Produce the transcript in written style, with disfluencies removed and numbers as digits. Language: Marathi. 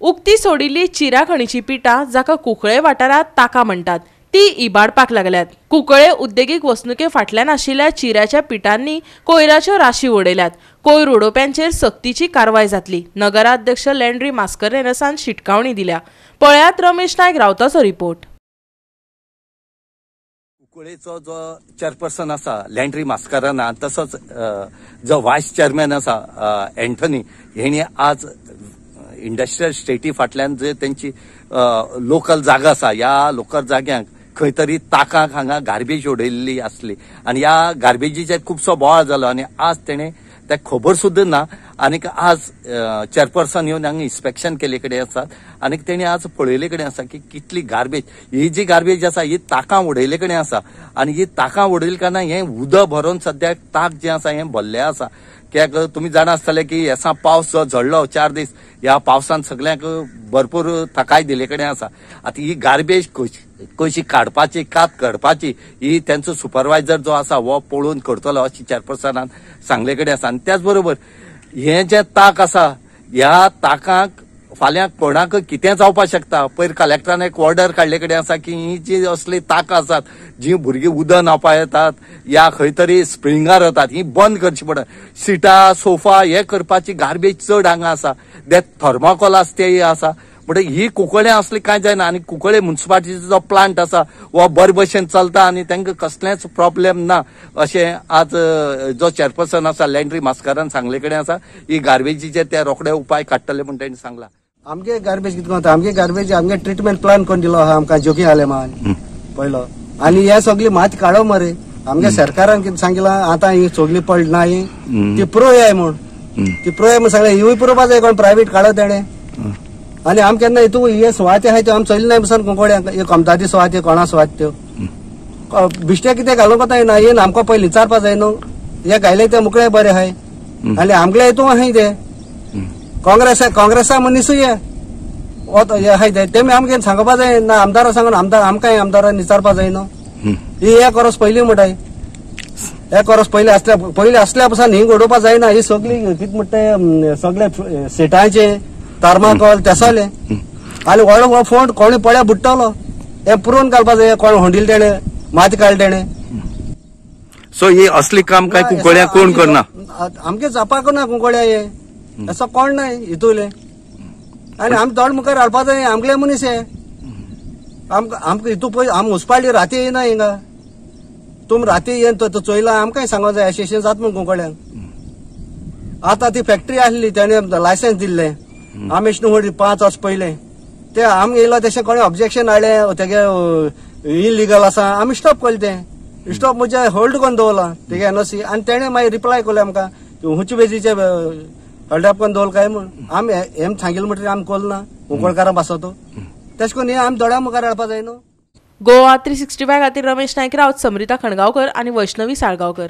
उक्ती सोडिल्ली चिरा खणीची पिठां जाका कुंकळे वाठारांत ताका म्हणटात ती इबाडपाक लागल्यात। कुंकळे उद्देगीक वसणुके फाटल्यान आशिल्ल्या चिऱ्याच्या पिठांनी कोयराच्यो राशी उडयल्यात। कोयर उडोवप्यांचेर सक्तीची कारवाय जातली। नगराध्यक्ष लँड्री मास्करेनसान शिटकावणी दिल्या। पळयात रमेश नायक रावताचो रिपोर्ट। कुंकळेचो जो चेअरपर्सन आसा लँड्री मास्करेना तसोच जो व्हायस चेअरमॅन आसा एंथनी हेणी आज इंडस्ट्रियल स्टेटी फाटल्यान जे त्यांची लोकल जागा आसा या लोकल जाग्यांक खंय तरी ताकांक हांगा गार्बेज उडयल्ली आसली आनी ह्या गार्बेजीचेर खुबसो बोवाळ जालो आनी आज तेणें ते खबर सुद्दां ना आनीक आज चेअरपर्सन येवन हांगा इन्स्पेक्शन केले कडेन आसा आनीक तेणी आज पळयले कडेन आसा की कितली गार्बेज ही जी गार्बेज आसा ही ताकां उडयले कडेन आसा आनी ही ताकां उडयले कांय हें उदक भरून सद्याक ताक जें आसा हें भरलें आसा। कित्याक तुमी जाणा आसतले की हेसा पावस जो झडलो 4 दीस ह्या पावसान सगळ्यांक भरपूर तकाय दिले कडेन आसा। आतां ही गार्बेज कशी काडपाची कात काडपाची ही त्यांचो सुपरवायझर जो आसा हो पळोवन करतलो अशी चेअरपर्सनान सांगले कडेन आसा। आनी त्याच बरोबर हे जे ताक आसा ह्या ताकाक फाल्यां कोणाक कितें जावपाक शकता। पयर कलेक्टरान एक ऑर्डर काडले कडेन आसा की ही जी असली ताकां आसात जी भुरगीं उदक न्हावपा येतात या खंय तरी स्प्रिंगार येतात ही बंद करची पडटा। सिटां सोफा हे करपाची गार्बेज चड हांगा आसा ते थर्माकोलास ते आसा म्हणटकीर ही कुंकळे असली कांय जायना आनी कुंकळे म्युनिसिपालिटीचो जो प्लांट आसा हो बरे भशेन चलता आनी तांकां कसलेंच प्रॉब्लेम ना अशें आज जो चेअरपर्सन आसा लँड्री मास्करान सांगले कडेन आसा। ही गार्बेजीचेर ते रोखडे उपाय काडटले म्हण तांणी सांगला। आमगे गार्बेज कितें करता आमगे गार्बेज आमगे ट्रिटमेंट प्लान करून दिलो आहा आमकां जोगी आलेमान पयलो आनी हे सगळी माती काडो मरे आमगे सरकारान कितें सांगितलां आतां ही सगळी पड ना ही ती प्रोय म्हूण ती प्रोय म्हूण सांगलें हिवूय पुरोवपा जाय कोण प्रायवेट काडो तेणें आनी आम केन्ना हितू हे सुवाते आहाय त्यो आम चलले नाय बसून कुंकळ्यांक हे कमताची सुवाते कोणा सुवात त्यो बिश्टे कितें घालूंक कोता ना हे आमकां पयलीं विचारपा जाय न्हू हे घायले ते मुकळे बरे आहाय आनी आमगे हितू आहाय ते काँग्रेसा मनीसूय हे आहाय ते आमगे सांगपा जाय ना आमदारा सांगून आमकांय आमदारान विचारपा जाय न्हू ही हे कोरस पयलीं म्हणटाय हे कोरस पयलीं असल्या पासून ही उडोवपा जायना ही सगळी कितें म्हणटा सगळे सिटांचे थर्माकोल तेसले आनी व्हडलो फोंड कोणी पळ्या बुडटलो हे पुरोवन घालपा जाय कोण होंडील तेणे माती काडले तेणे। सो ही असली काम काय कुंकळ्या कोण करना आमगे जावपाक ना कुंकळ्या हे असो कोण नाय हितूले आनी आमी तोंड मुखार हाडपा जाय आमगले मनीस हे आमकां हितू पळय आम मुन्सिपालिटी राती येना हिंगा तुम राती येन तो चोयला आमकांय सांगो जाय अशें जाता म्हूण कुंकळ्यांक। आतां ती फॅक्टरी आसली तेणे लायसन्स दिल्लें आमी न्हू 5 वर्स पयलें ते आमी येयलो तशें कोणी ऑब्जेक्शन हाडलें तेगे इलिगल आसा आमी स्टॉप केलें तें स्टॉप म्हणजे होल्ड करून दवरला तेगे एनओसी आनी तेणें मागीर रिप्लाय केलें आमकां हुंचे बेजीचे होल्डअप करून दवरला काय म्हूण आमी हें सांगिल्लें म्हणटकीर आमी केलें ना कुंकळकारां पासतो तशें करून हें आमी दोळ्या मुखार हाडपा जाय न्हू। गोवा 365 खातीर रमेश नायक रावत, समृता खणगांवकर आनी वैष्णवी साळगांवकर।